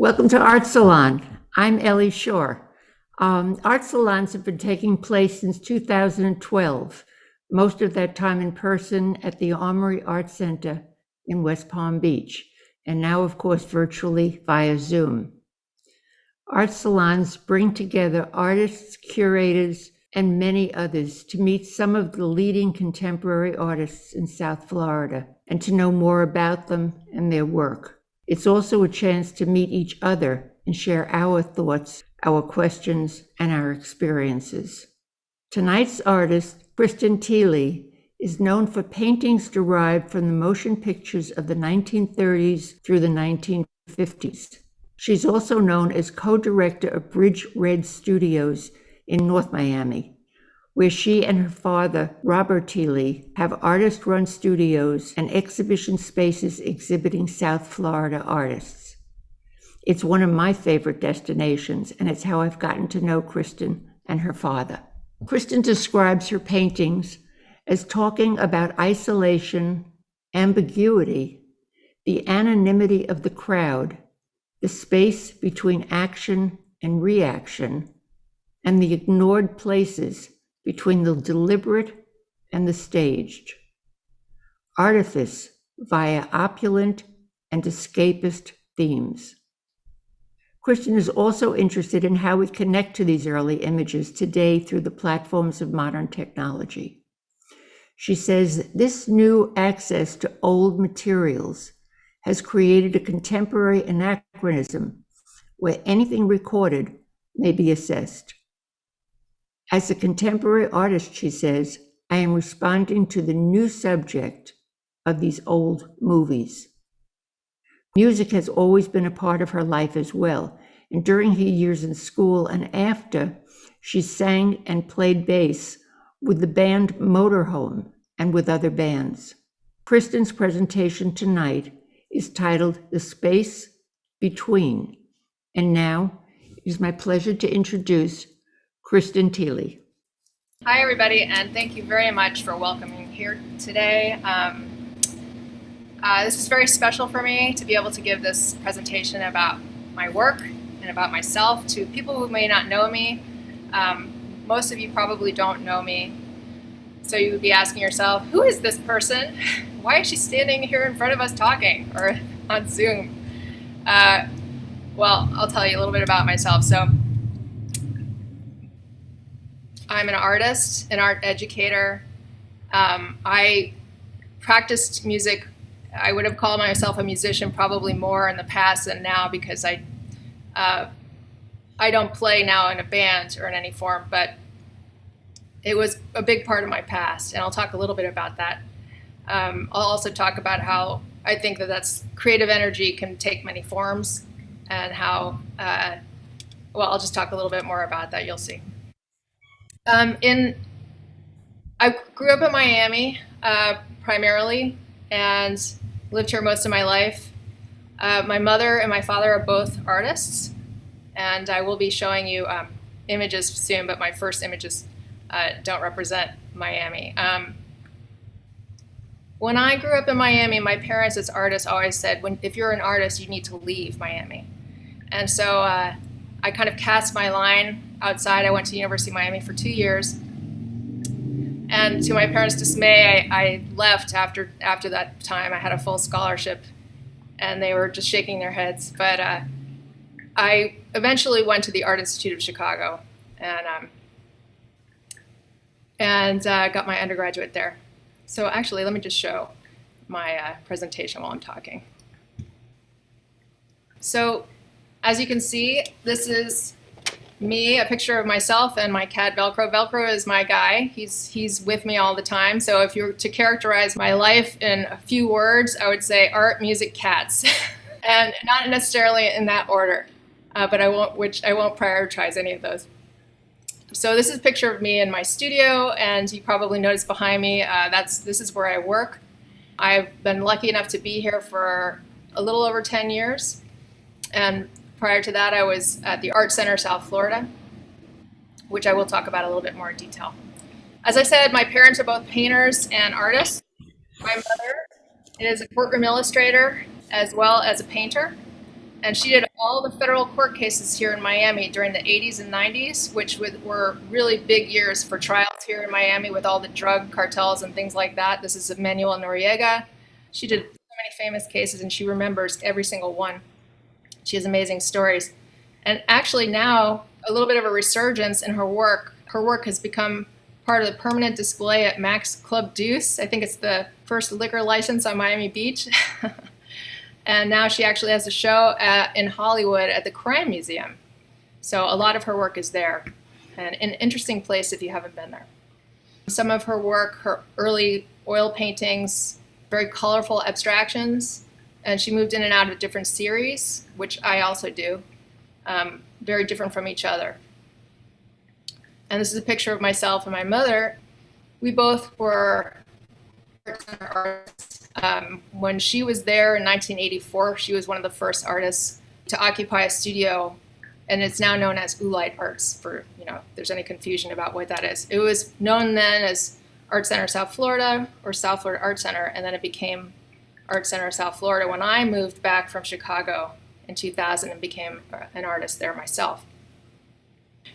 Welcome to Art Salon. I'm Ellie Shore. Art salons have been taking place since 2012, most of that time in person at the Armory Art Center in West Palm Beach, and now, of course, virtually via Zoom. Art salons bring together artists, curators, and many others to meet some of the leading contemporary artists in South Florida and to know more about them and their work. It's also a chance to meet each other and share our thoughts, our questions, and our experiences. Tonight's artist, Kristen Thiele, is known for paintings derived from the motion pictures of the 1930s through the 1950s. She's also known as co-director of Bridge Red Studios in North Miami, where she and her father, Robert Thiele, have artist-run studios and exhibition spaces exhibiting South Florida artists. It's one of my favorite destinations, and it's how I've gotten to know Kristen and her father. Kristen describes her paintings as talking about isolation, ambiguity, the anonymity of the crowd, the space between action and reaction, and the ignored places between the deliberate and the staged. Artifice via opulent and escapist themes. Kristen is also interested in how we connect to these early images today through the platforms of modern technology. She says this new access to old materials has created a contemporary anachronism where anything recorded may be assessed. As a contemporary artist, she says, I am responding to the new subject of these old movies. Music has always been a part of her life as well, and during her years in school and after, she sang and played bass with the band Motorhome and with other bands. Kristen's presentation tonight is titled The Space Between, and now it is my pleasure to introduce Kristen Thiele. Hi, everybody, and thank you very much for welcoming me here today. This is very special for me to be able to give this presentation about my work and about myself to people who may not know me. Most of you probably don't know me, so you would be asking yourself, who is this person? Why is she standing here in front of us talking or on Zoom? Well, I'll tell you a little bit about myself. So, I'm an artist, an art educator. I practiced music. I would have called myself a musician probably more in the past than now because I don't play now in a band or in any form, but it was a big part of my past, and I'll talk a little bit about that. I'll also talk about how I think that's creative energy can take many forms and how, well, I'll just talk a little bit more about that, you'll see. I grew up in Miami primarily and lived here most of my life. My mother and my father are both artists, and I will be showing you images soon, but my first images don't represent Miami. When I grew up in Miami, my parents as artists always said, if you're an artist, you need to leave Miami. And so I kind of cast my line outside. I went to the University of Miami for 2 years, and to my parents' dismay, I left after that time. I had a full scholarship, and they were just shaking their heads. But I eventually went to the Art Institute of Chicago, and got my undergraduate there. So actually, let me just show my presentation while I'm talking. So as you can see, this is me, a picture of myself and my cat Velcro. Velcro is my guy. He's with me all the time. So if you were to characterize my life in a few words, I would say art, music, cats. And not necessarily in that order, but I won't prioritize any of those. So this is a picture of me in my studio, and you probably noticed behind me, this is where I work. I've been lucky enough to be here for a little over 10 years. And prior to that, I was at the Art Center, South Florida, which I will talk about a little bit more in detail. As I said, my parents are both painters and artists. My mother is a courtroom illustrator as well as a painter, and she did all the federal court cases here in Miami during the 80s and 90s, which were really big years for trials here in Miami with all the drug cartels and things like that. This is Manuel Noriega. She did so many famous cases and she remembers every single one. She has amazing stories. And actually now, a little bit of a resurgence in her work. Her work has become part of the permanent display at Max Club Deuce. I think it's the first liquor license on Miami Beach. And now she actually has a show in Hollywood at the Crime Museum. So a lot of her work is there, and an interesting place if you haven't been there. Some of her work, her early oil paintings, very colorful abstractions, and she moved in and out of different series, which I also do, very different from each other. And this is a picture of myself and my mother. We both were art center artists. When she was there in 1984, she was one of the first artists to occupy a studio, and it's now known as Ulite Arts, for, if there's any confusion about what that is. It was known then as Art Center South Florida or South Florida Art Center, and then it became Art Center South Florida when I moved back from Chicago in 2000 and became an artist there myself.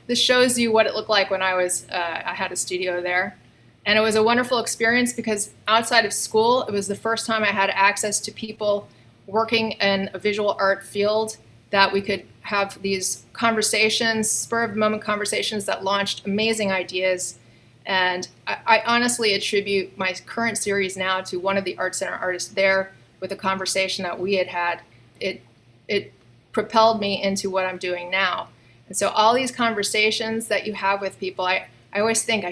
This shows you what it looked like when I had a studio there. And it was a wonderful experience because outside of school, it was the first time I had access to people working in a visual art field, that we could have these conversations, spur of the moment conversations that launched amazing ideas. And I honestly attribute my current series now to one of the Art Center artists there with a conversation that we had. It propelled me into what I'm doing now. And so all these conversations that you have with people, I always think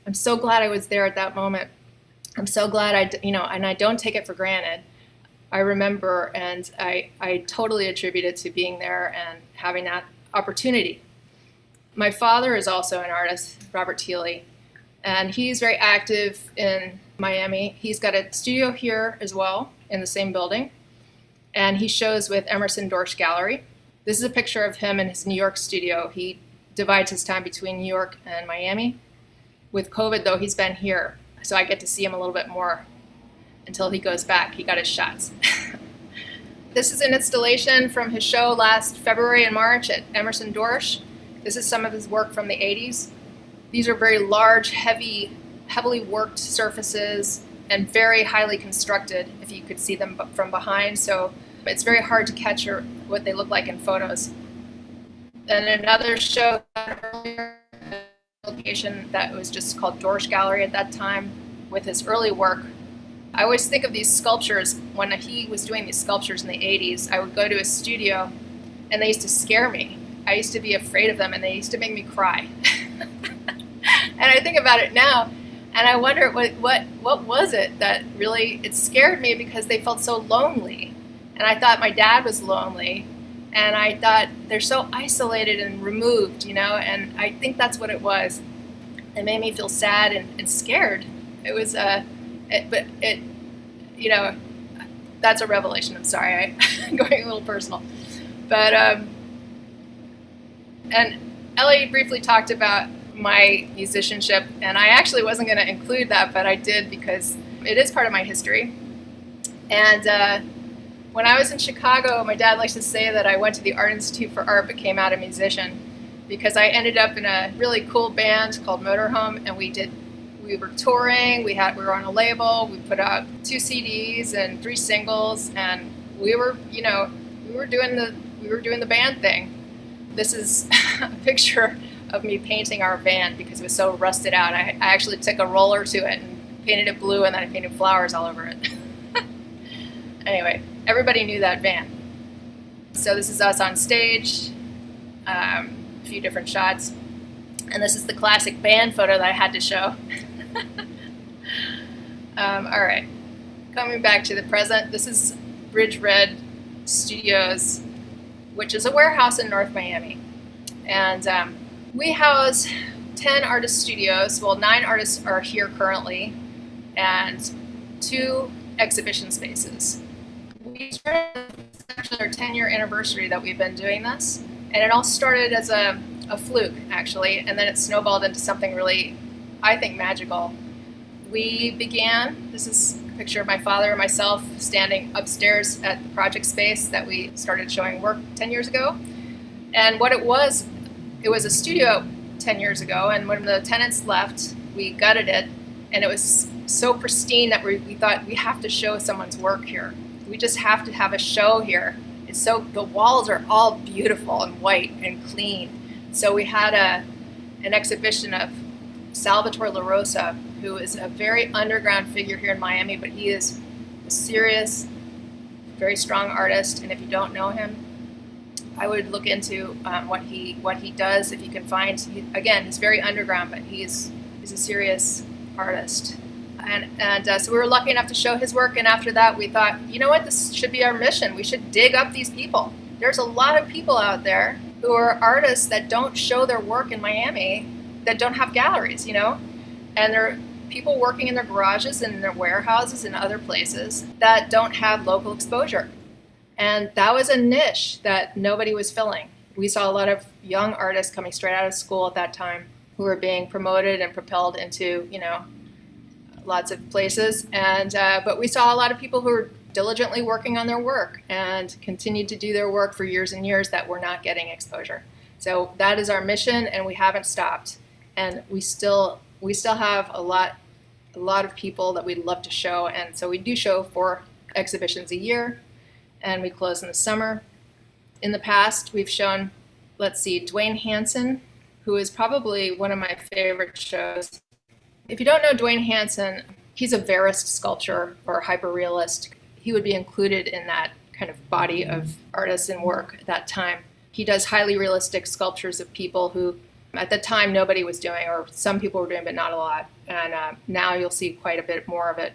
I'm so glad I was there at that moment. I'm so glad and I don't take it for granted. I remember, and I totally attribute it to being there and having that opportunity. My father is also an artist, Robert Thiele, and he's very active in Miami. He's got a studio here as well in the same building, and he shows with Emerson Dorsch Gallery. This is a picture of him in his New York studio. He divides his time between New York and Miami. With COVID, though, he's been here, so I get to see him a little bit more until he goes back. He got his shots. This is an installation from his show last February and March at Emerson Dorsch. This is some of his work from the 80s. These are very large, heavily worked surfaces and very highly constructed, if you could see them from behind. So it's very hard to catch what they look like in photos. And another show earlier, location that was just called Dorsch Gallery at that time, with his early work. I always think of these sculptures. When he was doing these sculptures in the 80s, I would go to his studio and they used to scare me. I used to be afraid of them and they used to make me cry. And I think about it now and I wonder what was it that really, it scared me because they felt so lonely. And I thought my dad was lonely. And I thought they're so isolated and removed, and I think that's what it was. It made me feel sad and scared. It was, that's a revelation. I'm sorry, I'm going a little personal. But, and Ellie briefly talked about my musicianship, and I actually wasn't going to include that, but I did because it is part of my history. And, when I was in Chicago, my dad likes to say that I went to the Art Institute for Art but came out a musician, because I ended up in a really cool band called Motorhome, and we were touring, we were on a label, we put out 2 CDs and 3 singles, and we were doing the band thing. This is a picture of me painting our van because it was so rusted out. I actually took a roller to it and painted it blue, and then I painted flowers all over it. Anyway, everybody knew that van. So this is us on stage, a few different shots. And this is the classic band photo that I had to show. All right, coming back to the present, this is Bridge Red Studios, which is a warehouse in North Miami. And we house 10 artist studios. Well, 9 artists are here currently, and 2 exhibition spaces. We started, it's actually our 10-year anniversary that we've been doing this, and it all started as a fluke, actually, and then it snowballed into something really, I think, magical. We began, this is picture of my father and myself standing upstairs at the project space that we started showing work 10 years ago. And what it was a studio 10 years ago, and when the tenants left, we gutted it, and it was so pristine that we thought we have to show someone's work here. We just have to have a show here. The walls are all beautiful and white and clean. So we had an exhibition of Salvatore La Rosa, who is a very underground figure here in Miami, but he is a serious, very strong artist. And if you don't know him, I would look into what he does. If you can find, he's very underground, but he's a serious artist. And so we were lucky enough to show his work. And after that, we thought, you know what, this should be our mission. We should dig up these people. There's a lot of people out there who are artists that don't show their work in Miami, that don't have galleries, and there are people working in their garages and in their warehouses and other places that don't have local exposure. And that was a niche that nobody was filling. We saw a lot of young artists coming straight out of school at that time who were being promoted and propelled into, lots of places. But we saw a lot of people who were diligently working on their work and continued to do their work for years and years that were not getting exposure. So that is our mission, and we haven't stopped. And we still have a lot of people that we'd love to show. And so we do show 4 exhibitions a year, and we close in the summer. In the past, we've shown, Dwayne Hansen, who is probably one of my favorite shows. If you don't know Dwayne Hansen, he's a Verist sculptor or hyperrealist. He would be included in that kind of body of artists and work at that time. He does highly realistic sculptures of people who at the time nobody was doing, or some people were doing, but not a lot. And now you'll see quite a bit more of it.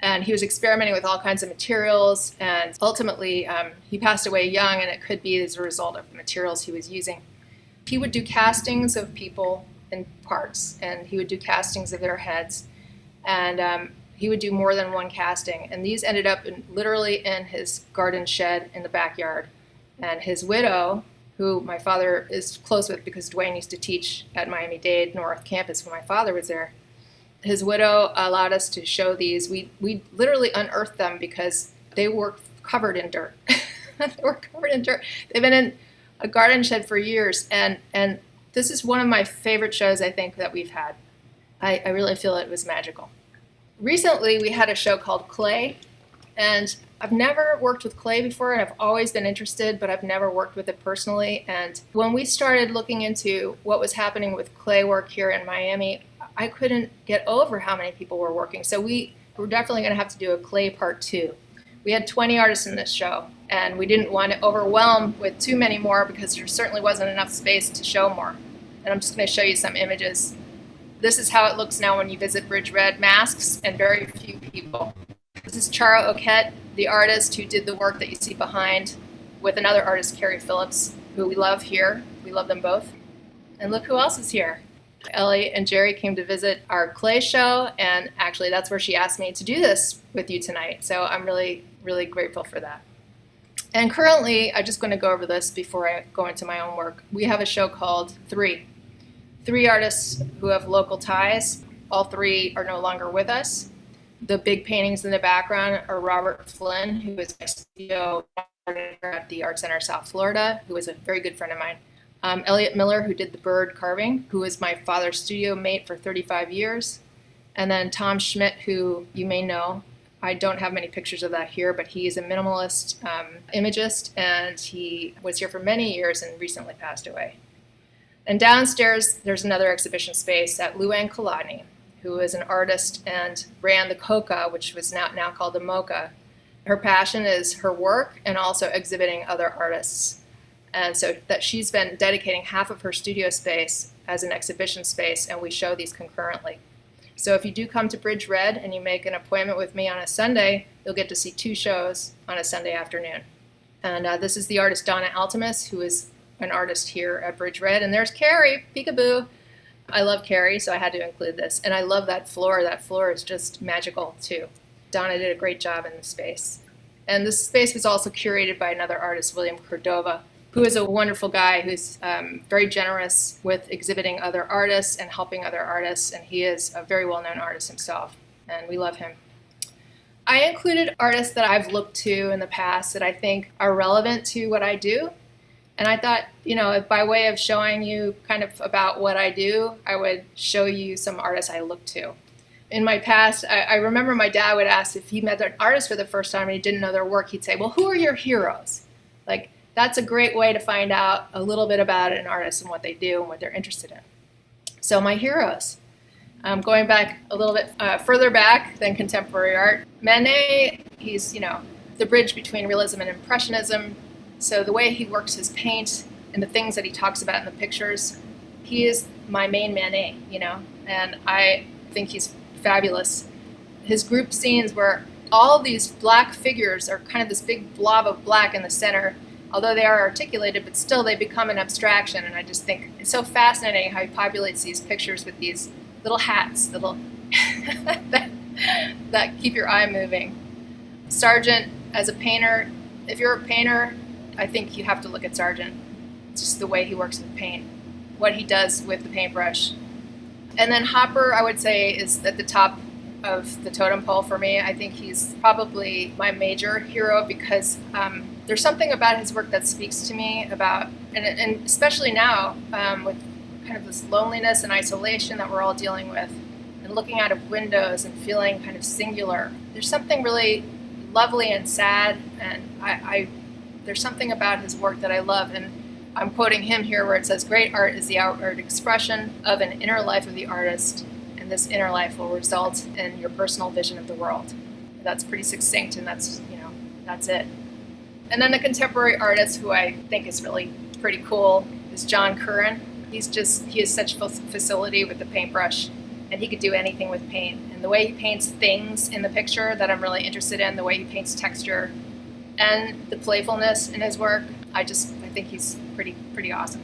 And he was experimenting with all kinds of materials, and ultimately he passed away young, and it could be as a result of the materials he was using. He would do castings of people in parts, and he would do castings of their heads, and he would do more than one casting. And these ended up literally in his garden shed in the backyard. And his widow, who my father is close with because Dwayne used to teach at Miami-Dade North Campus when my father was there, his widow allowed us to show these. We literally unearthed them because they were covered in dirt. They were covered in dirt. They've been in a garden shed for years, and this is one of my favorite shows I think that we've had. I really feel it was magical. Recently, we had a show called Clay, and I've never worked with clay before, and I've always been interested, but I've never worked with it personally. And when we started looking into what was happening with clay work here in Miami, I couldn't get over how many people were working. So we were definitely going to have to do a clay part 2. We had 20 artists in this show, and we didn't want to overwhelm with too many more because there certainly wasn't enough space to show more. And I'm just going to show you some images. This is how it looks now when you visit Bridge Red. Masks and very few people. This is Chara Oquette, the artist who did the work that you see behind, with another artist, Carrie Phillips, who we love here. We love them both. And look who else is here. Ellie and Jerry came to visit our clay show, and actually that's where she asked me to do this with you tonight. So I'm really, really grateful for that. And currently, I'm just going to go over this before I go into my own work. We have a show called 3. 3 artists who have local ties. All 3 are no longer with us. The big paintings in the background are Robert Flynn, who is my studio at the Art Center South Florida, who is a very good friend of mine. Elliot Miller, who did the bird carving, who was my father's studio mate for 35 years. And then Tom Schmidt, who you may know. I don't have many pictures of that here, but he is a minimalist imagist, and he was here for many years and recently passed away. And downstairs, there's another exhibition space at Luann Kolodny, who is an artist and ran the Coca, which was now called the Mocha. Her passion is her work and also exhibiting other artists. And so that she's been dedicating half of her studio space as an exhibition space, and we show these concurrently. So if you do come to Bridge Red and you make an appointment with me on a Sunday, you'll get to see 2 shows on a Sunday afternoon. And this is the artist Donna Altimus, who is an artist here at Bridge Red. And there's Carrie, peekaboo. I love Carrie, so I had to include this. And I love that floor. That floor is just magical, too. Donna did a great job in the space. And this space was also curated by another artist, William Cordova, who is a wonderful guy who's very generous with exhibiting other artists and helping other artists. And he is a very well-known artist himself, and we love him. I included artists that I've looked to in the past that I think are relevant to what I do. And I thought, by way of showing you kind of about what I do, I would show you some artists I look to. In my past, I remember my dad would ask if he met an artist for the first time and he didn't know their work, he'd say, well, who are your heroes? Like, that's a great way to find out a little bit about an artist and what they do and what they're interested in. So my heroes, going back a little bit further back than contemporary art, Manet, he's, the bridge between realism and impressionism. So the way he works his paint and the things that he talks about in the pictures, he is my main Manet, and I think he's fabulous. His group scenes where all these black figures are kind of this big blob of black in the center, although they are articulated, but still they become an abstraction. And I just think it's so fascinating how he populates these pictures with these little hats, little that keep your eye moving. Sargent, as a painter, if you're a painter, I think you have to look at Sargent. It's just the way he works with paint, what he does with the paintbrush. And then Hopper, I would say, is at the top of the totem pole for me. I think he's probably my major hero because there's something about his work that speaks to me about, and especially now with kind of this loneliness and isolation that we're all dealing with, and looking out of windows and feeling kind of singular. There's something really lovely and sad, and there's something about his work that I love. And I'm quoting him here where it says, great art is the outward expression of an inner life of the artist, and this inner life will result in your personal vision of the world. That's pretty succinct, and that's it. And then the contemporary artist who I think is really pretty cool is John Curran. He has such facility with the paintbrush, and he could do anything with paint. And the way he paints things in the picture that I'm really interested in, the way he paints texture, and the playfulness in his work, I think he's pretty awesome.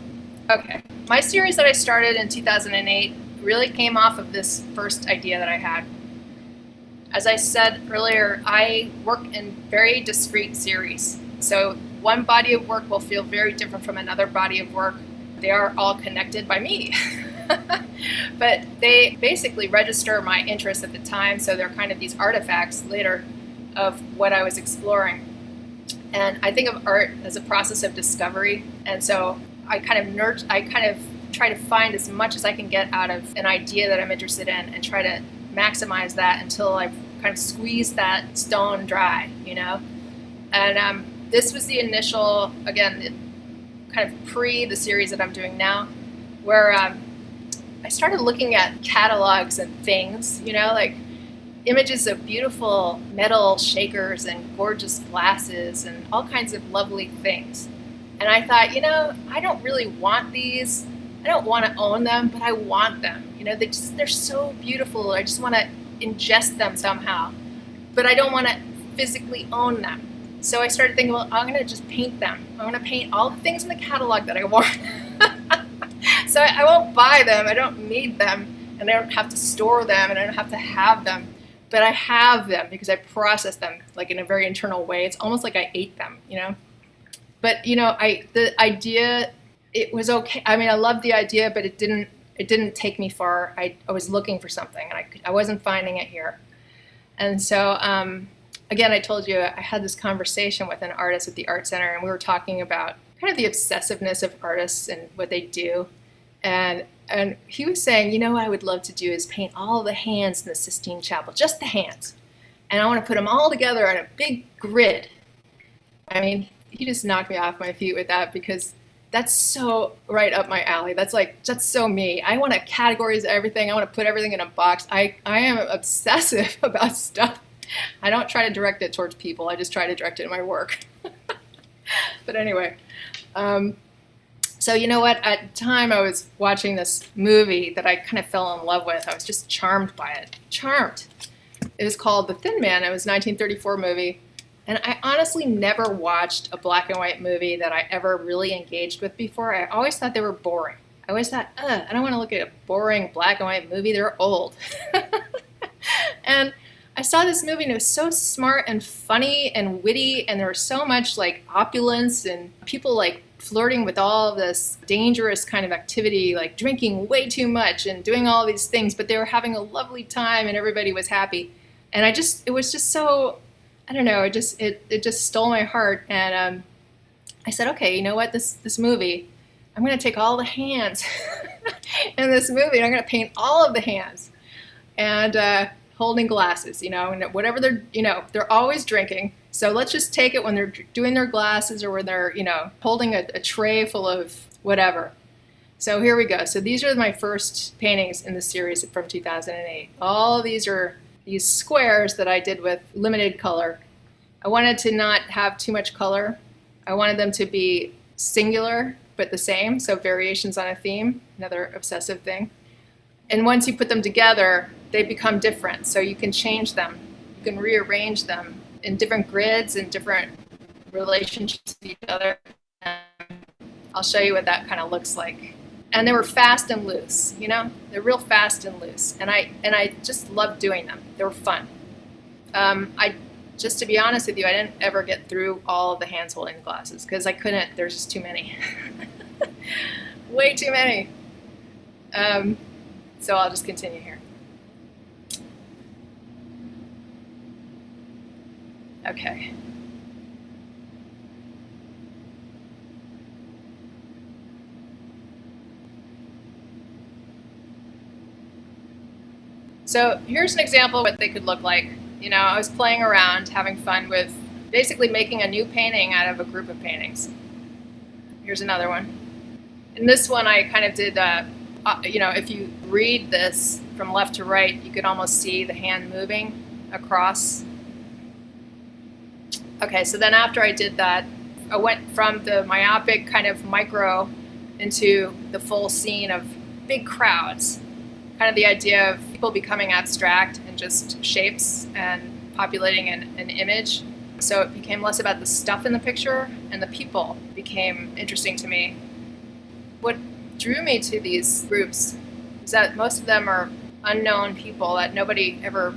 Okay, my series that I started in 2008 really came off of this first idea that I had. As I said earlier, I work in very discrete series. So one body of work will feel very different from another body of work. They are all connected by me. But they basically register my interest at the time, so they're kind of these artifacts later of what I was exploring. And I think of art as a process of discovery, and so I kind of try to find as much as I can get out of an idea that I'm interested in and try to maximize that until I've kind of squeezed that stone dry, And this was the initial, again, kind of the series that I'm doing now, where I started looking at catalogs and things, like images of beautiful metal shakers and gorgeous glasses and all kinds of lovely things. And I thought, I don't really want these. I don't want to own them, but I want them. They're so beautiful. I just want to ingest them somehow, but I don't want to physically own them. So I started thinking, well, I'm going to just paint them. I'm going to paint all the things in the catalog that I want. So I won't buy them. I don't need them, and I don't have to store them, and I don't have to have them. But I have them because I process them like in a very internal way. It's almost like I ate them, But the idea, it was okay. I mean, I loved the idea, but it didn't take me far. I was looking for something, and I wasn't finding it here. And so, again, I told you I had this conversation with an artist at the Art Center, and we were talking about kind of the obsessiveness of artists and what they do. And he was saying, what I would love to do is paint all the hands in the Sistine Chapel, just the hands. And I want to put them all together on a big grid. I mean, he just knocked me off my feet with that because that's so right up my alley. That's so me. I want to categorize everything. I want to put everything in a box. I am obsessive about stuff. I don't try to direct it towards people. I just try to direct it in my work. But anyway, so you know what? At the time I was watching this movie that I kind of fell in love with. I was just charmed by it. Charmed. It was called The Thin Man. It was a 1934 movie. And I honestly never watched a black and white movie that I ever really engaged with before. I always thought they were boring. I always thought, I don't want to look at a boring black and white movie. They're old. And I saw this movie and it was so smart and funny and witty, and there was so much like opulence and people like flirting with all of this dangerous kind of activity, like drinking way too much and doing all these things, but they were having a lovely time and everybody was happy. And it was just so, I don't know, it just stole my heart. And I said, okay, you know what, this movie, I'm going to take all the hands in this movie, and I'm going to paint all of the hands. And holding glasses, and whatever they're always drinking. So let's just take it when they're doing their glasses or when they're, holding a tray full of whatever. So here we go. So these are my first paintings in the series from 2008. All these are these squares that I did with limited color. I wanted to not have too much color. I wanted them to be singular, but the same. So variations on a theme, another obsessive thing. And once you put them together, they become different. So you can change them. You can rearrange them in different grids and different relationships to each other. I'll show you what that kind of looks like. And they were fast and loose, They're real fast and loose. And I just loved doing them. They were fun. Just to be honest with you, I didn't ever get through all of the hands holding the glasses because I couldn't. There's just too many. Way too many. So I'll just continue here. Okay. So here's an example of what they could look like. I was playing around, having fun with basically making a new painting out of a group of paintings. Here's another one. In this one, I kind of did, if you read this from left to right, you could almost see the hand moving across. Okay, so then after I did that, I went from the myopic kind of micro into the full scene of big crowds. Kind of the idea of people becoming abstract and just shapes and populating an image. So it became less about the stuff in the picture, and the people became interesting to me. What drew me to these groups is that most of them are unknown people that nobody ever,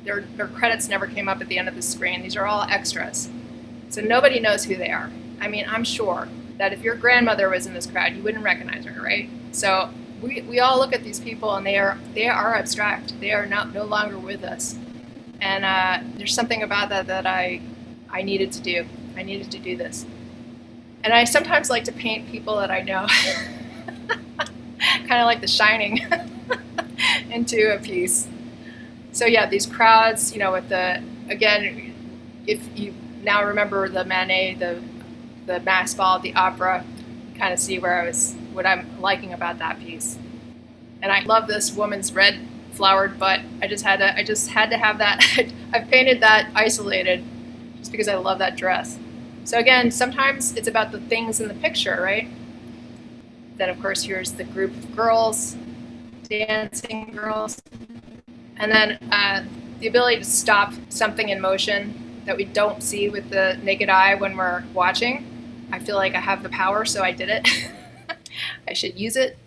their credits never came up at the end of the screen. These are all extras. So nobody knows who they are. I mean, I'm sure that if your grandmother was in this crowd, you wouldn't recognize her, right? So we all look at these people, and they are abstract. They are no longer with us. And there's something about that I needed to do. I needed to do this. And I sometimes like to paint people that I know, kind of like The Shining, into a piece. So yeah, these crowds, with again, if you now remember the Manet, the mass ball at the opera, you kind of see what I'm liking about that piece. And I love this woman's red flowered butt. I just had to have that. I've painted that isolated just because I love that dress. So again, sometimes it's about the things in the picture, right? Then of course here's the group of girls, dancing girls. And then the ability to stop something in motion that we don't see with the naked eye when we're watching. I feel like I have the power, so I did it. I should use it.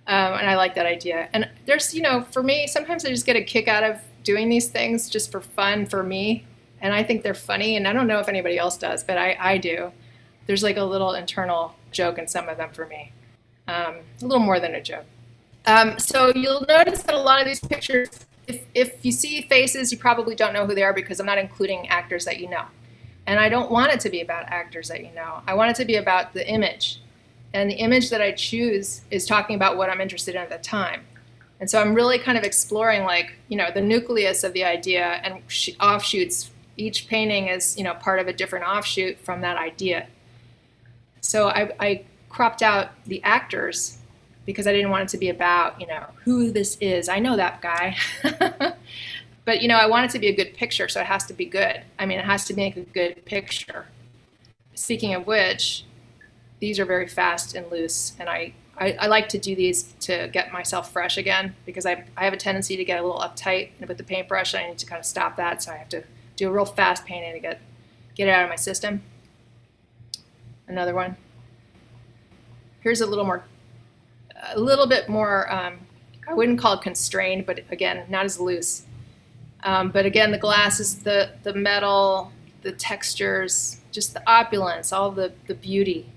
And I like that idea. And there's, for me, sometimes I just get a kick out of doing these things just for fun for me. And I think they're funny. And I don't know if anybody else does, but I do. There's like a little internal joke in some of them for me. A little more than a joke. So you'll notice that a lot of these pictures, if you see faces, you probably don't know who they are because I'm not including actors that you know. And I don't want it to be about actors that you know. I want it to be about the image. And the image that I choose is talking about what I'm interested in at the time. And so I'm really kind of exploring the nucleus of the idea and offshoots. Each painting is, part of a different offshoot from that idea. So I cropped out the actors because I didn't want it to be about, who this is. I know that guy. But, I want it to be a good picture, so it has to be good. I mean, it has to make a good picture. Speaking of which, these are very fast and loose, and I like to do these to get myself fresh again because I have a tendency to get a little uptight with the paintbrush. I need to kind of stop that, so I have to do a real fast painting to get it out of my system. Another one. Here's a little bit more, I wouldn't call it constrained, but again, not as loose. But again, the glasses, the metal, the textures, just the opulence, all the beauty.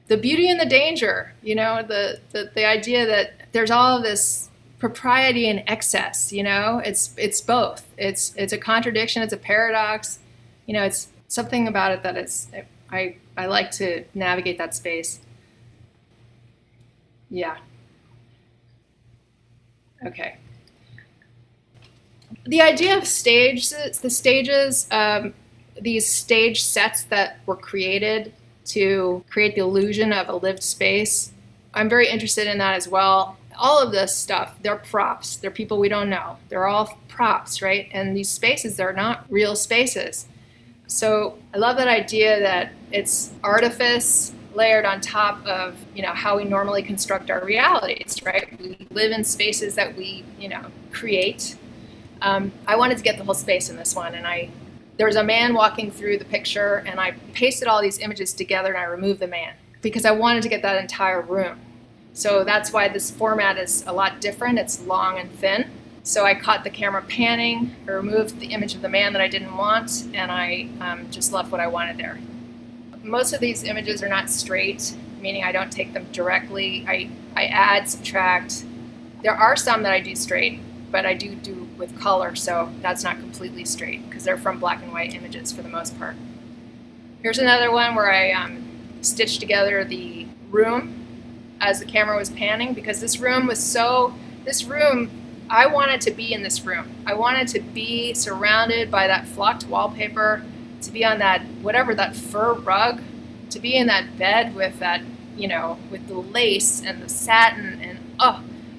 The beauty and the danger, the idea that there's all of this propriety and excess, it's both. It's a contradiction, it's a paradox, it's something about it that I like to navigate that space. Yeah. Okay. The idea of the stages, these stage sets that were created to create the illusion of a lived space, I'm very interested in that as well. All of this stuff, they're props. They're people we don't know. They're all props, right? And these spaces, they're not real spaces. So I love that idea that it's artifice layered on top of, how we normally construct our realities, right? We live in spaces that we, create. I wanted to get the whole space in this one, and there was a man walking through the picture, and I pasted all these images together and I removed the man because I wanted to get that entire room. So that's why this format is a lot different. It's long and thin. So I caught the camera panning, I removed the image of the man that I didn't want, and I just left what I wanted there. Most of these images are not straight, meaning I don't take them directly. I add, subtract. There are some that I do straight, but I do with color, so that's not completely straight because they're from black and white images for the most part. Here's another one where I stitched together the room as the camera was panning, because this room, I wanted to be in this room. I wanted to be surrounded by that flocked wallpaper, to be on that fur rug, to be in that bed with that, with the lace and the satin, and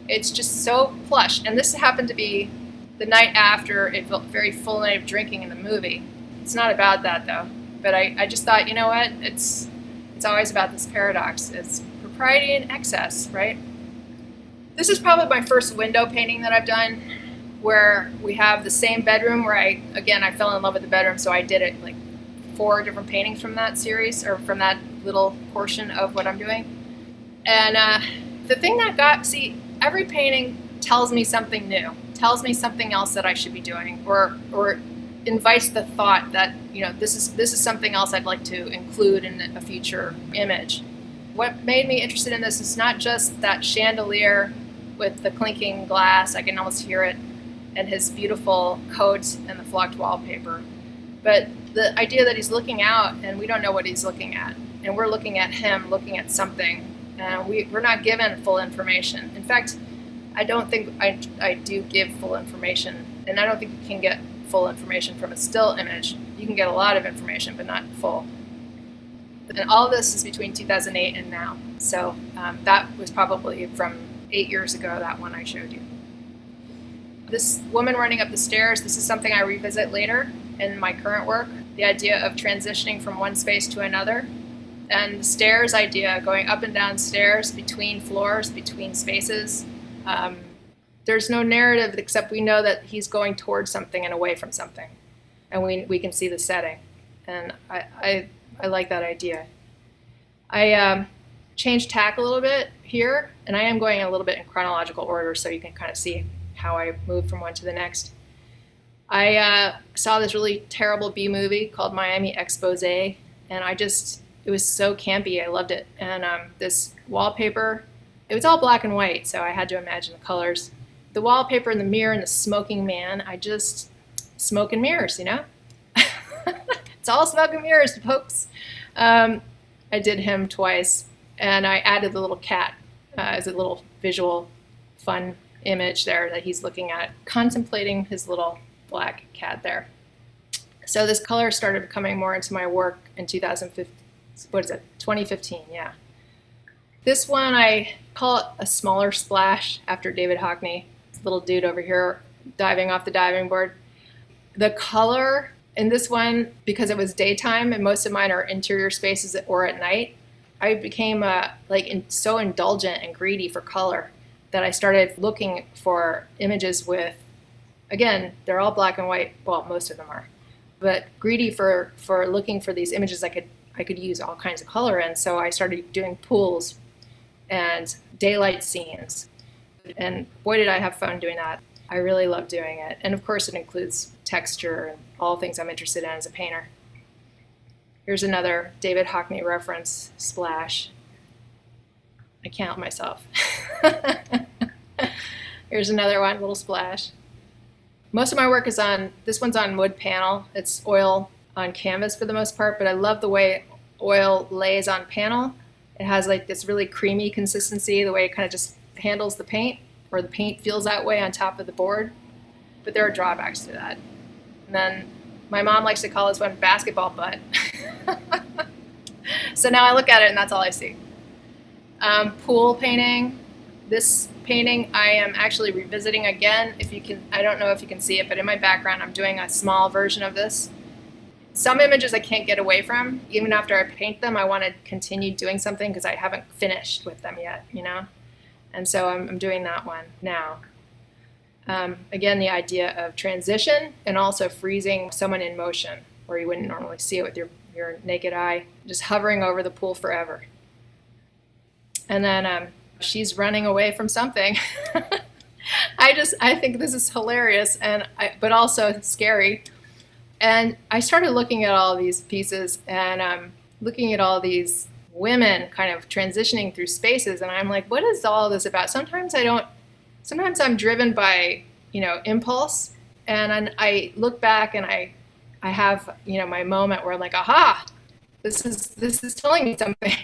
it's just so plush. And this happened to be the night after a very full night of drinking in the movie. It's not about that though, but I just thought, you know what, it's always about this paradox. It's propriety and excess, right? This is probably my first window painting that I've done, where we have the same bedroom where I fell in love with the bedroom, so I did it like 4 different paintings from that series, or from that little portion of what I'm doing. And the thing that every painting tells me something new, tells me something else that I should be doing, or invites the thought that, this is something else I'd like to include in a future image. What made me interested in this is not just that chandelier with the clinking glass, I can almost hear it, and his beautiful coat and the flocked wallpaper, but the idea that he's looking out and we don't know what he's looking at, and we're looking at him looking at something, and we're not given full information. In fact, I don't think I do give full information, and I don't think you can get full information from a still image. You can get a lot of information, but not full. And all of this is between 2008 and now. So that was probably from 8 years ago, that one I showed you. This woman running up the stairs, this is something I revisit later in my current work. The idea of transitioning from one space to another. And the stairs idea, going up and down stairs, between floors, between spaces. There's no narrative except we know that he's going towards something and away from something. And we can see the setting. And I like that idea. I changed tack a little bit here, and I am going a little bit in chronological order so you can kind of see how I moved from one to the next. I saw this really terrible B movie called Miami Exposé, and it was so campy. I loved it. And this wallpaper, it was all black and white, so I had to imagine the colors. The wallpaper and the mirror and the smoking man, smoke and mirrors, It's all smoke and mirrors, folks. I did him twice, and I added the little cat as a little visual fun image there that he's looking at, contemplating his little black cat there. So this color started coming more into my work in 2015, yeah. This one I call it a smaller splash after David Hockney, this little dude over here diving off the diving board. The color in this one, because it was daytime and most of mine are interior spaces or at night, I became so indulgent and greedy for color that I started looking for images with, again, they're all black and white, well, most of them are, but greedy for looking for these images I could use all kinds of color in. So I started doing pools and daylight scenes. And boy, did I have fun doing that. I really love doing it. And of course, it includes texture and all things I'm interested in as a painter. Here's another David Hockney reference, splash. I can't help myself. Here's another one, little splash. Most of my work is on, this one's on wood panel. It's oil on canvas for the most part, but I love the way oil lays on panel. It has like this really creamy consistency, the way it kind of just handles the paint, or the paint feels that way on top of the board. But there are drawbacks to that. And then my mom likes to call this one basketball butt. So now I look at it and that's all I see. Pool painting. This painting I am actually revisiting again. If you can, I don't know if you can see it, but in my background I'm doing a small version of this. Some images I can't get away from. Even after I paint them, I want to continue doing something because I haven't finished with them yet, you know? And so I'm doing that one now. Again, the idea of transition and also freezing someone in motion where you wouldn't normally see it with your naked eye, just hovering over the pool forever. And then she's running away from something. I think this is hilarious but also scary. And I started looking at all these pieces and looking at all these women kind of transitioning through spaces, and I'm like, what is all this about? Sometimes I'm driven by, impulse, and I look back and I have, my moment where I'm like, aha, this is telling me something.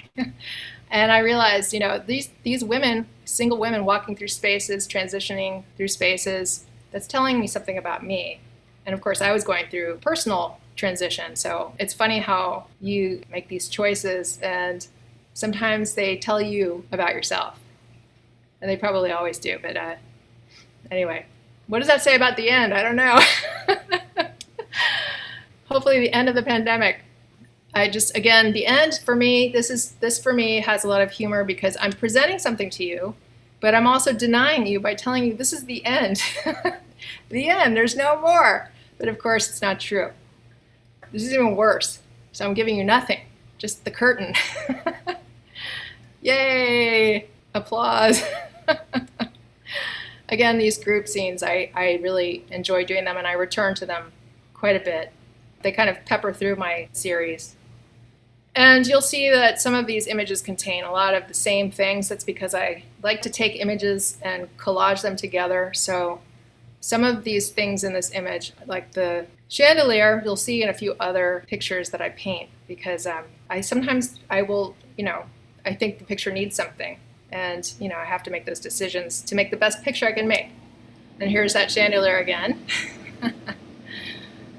And I realized, these women, single women walking through spaces, transitioning through spaces, that's telling me something about me. And of course, I was going through personal transition. So it's funny how you make these choices and sometimes they tell you about yourself. And they probably always do. But anyway, what does that say about the end? I don't know. Hopefully the end of the pandemic. Again, the end for me, this for me has a lot of humor because I'm presenting something to you, but I'm also denying you by telling you this is the end. The end, there's no more. But of course, it's not true. This is even worse. So I'm giving you nothing, just the curtain. Yay, applause. Again, these group scenes, I really enjoy doing them and I return to them quite a bit. They kind of pepper through my series. And you'll see that some of these images contain a lot of the same things. That's because I like to take images and collage them together. So some of these things in this image, like the chandelier, you'll see in a few other pictures that I paint because sometimes I will, I think the picture needs something. And, I have to make those decisions to make the best picture I can make. And here's that chandelier again.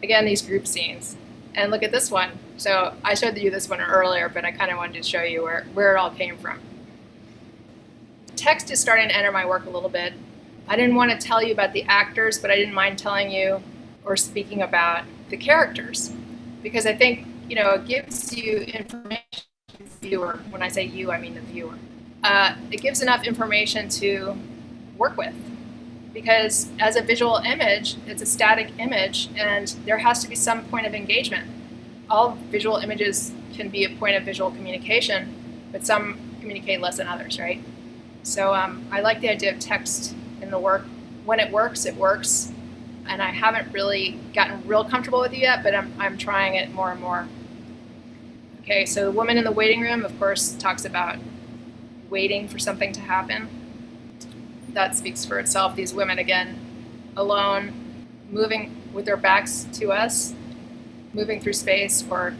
Again, these group scenes. And look at this one. So I showed you this one earlier, but I kind of wanted to show you where it all came from. Text is starting to enter my work a little bit. I didn't want to tell you about the actors, but I didn't mind telling you or speaking about the characters. Because I think, it gives you information, viewer. When I say you, I mean the viewer. It gives enough information to work with. Because as a visual image, it's a static image, and there has to be some point of engagement. All visual images can be a point of visual communication, but some communicate less than others, right? So I like the idea of text in the work. When it works, and I haven't really gotten real comfortable with it yet, but I'm trying it more and more. Okay, so the woman in the waiting room, of course, talks about waiting for something to happen. That speaks for itself. These women, again, alone, moving with their backs to us, moving through space, or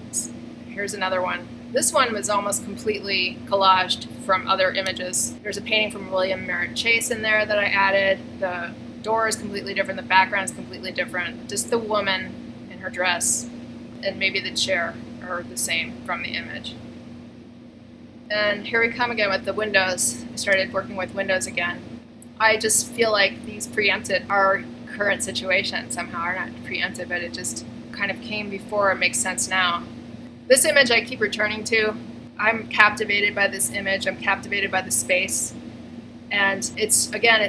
here's another one. This one was almost completely collaged from other images. There's a painting from William Merritt Chase in there that I added. The door is completely different, the background is completely different. Just the woman in her dress and maybe the chair are the same from the image. And here we come again with the windows. I started working with windows again. I just feel like these preempted our current situation somehow, or not preempted, but it just kind of came before. It makes sense now. This image I keep returning to. I'm captivated by this image. I'm captivated by the space. And it's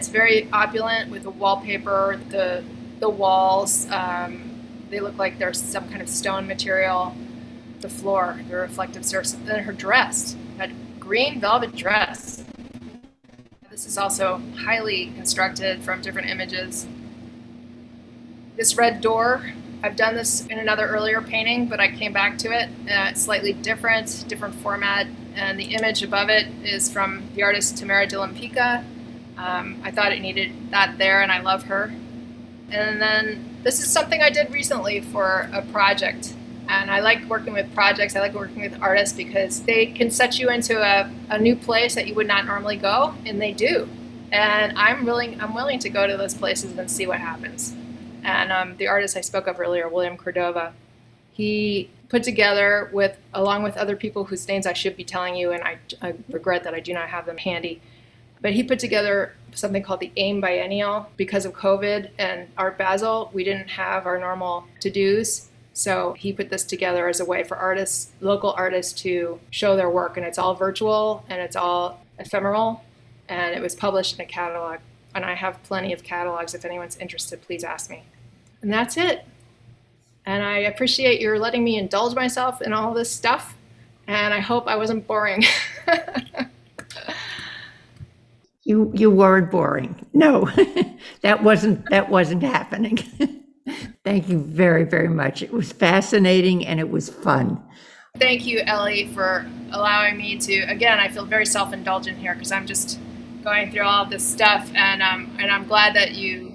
very opulent with the wallpaper, the walls. They look like they're some kind of stone material. The floor, the reflective surface, and her dress, that green velvet dress. This is also highly constructed from different images. This red door, I've done this in another earlier painting, but I came back to it. It's slightly different format, and the image above it is from the artist Tamara Dillampika. I thought it needed that there, and I love her. And then this is something I did recently for a project. And I like working with projects. I like working with artists because they can set you into a new place that you would not normally go, and they do. And I'm willing to go to those places and see what happens. And the artist I spoke of earlier, William Cordova, he put together along with other people whose names I should be telling you, and I regret that I do not have them handy. But he put together something called the AIM Biennial. Because of COVID and Art Basel, we didn't have our normal to-dos. So he put this together as a way for artists, local artists, to show their work. And it's all virtual and it's all ephemeral. And it was published in a catalog. And I have plenty of catalogs. If anyone's interested, please ask me. And that's it. And I appreciate your letting me indulge myself in all this stuff. And I hope I wasn't boring. You weren't boring. No, that wasn't happening. Thank you very, very much. It was fascinating and it was fun. Thank you, Ellie, for allowing me to. Again, I feel very self-indulgent here because I'm just going through all of this stuff, and I'm glad that you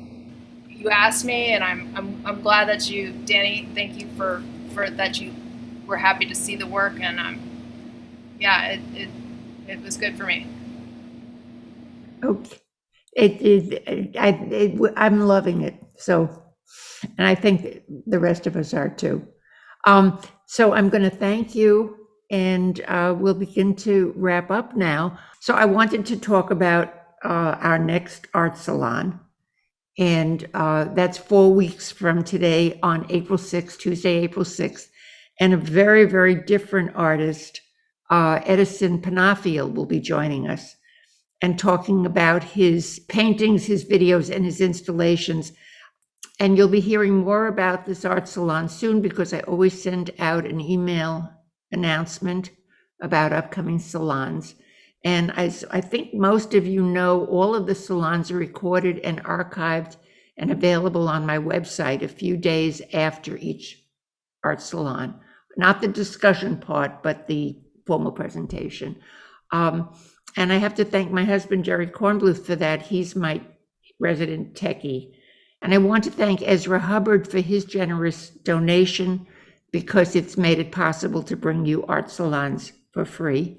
asked me, and I'm glad that you, Danny. Thank you for that you were happy to see the work, and yeah, it was good for me. Okay, I'm loving it. So, and I think the rest of us are too. So I'm going to thank you, and we'll begin to wrap up now. So I wanted to talk about our next art salon, and that's 4 weeks from today on April 6th, Tuesday, April 6th, and a very, very different artist, Edison Panafiel, will be joining us and talking about his paintings, his videos, and his installations. And you'll be hearing more about this art salon soon because I always send out an email announcement about upcoming salons. And as I think most of you know, all of the salons are recorded and archived and available on my website a few days after each art salon. Not the discussion part, but the formal presentation. And I have to thank my husband, Jerry Kornbluth, for that. He's my resident techie. And I want to thank Ezra Hubbard for his generous donation because it's made it possible to bring you art salons for free.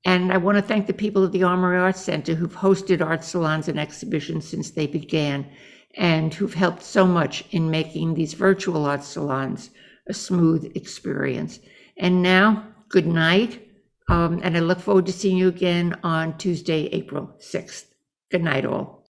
And I want to thank the people of the Armory Arts Center who've hosted art salons and exhibitions since they began and who've helped so much in making these virtual art salons a smooth experience. And now, good night. And I look forward to seeing you again on Tuesday, April 6th. Good night, all.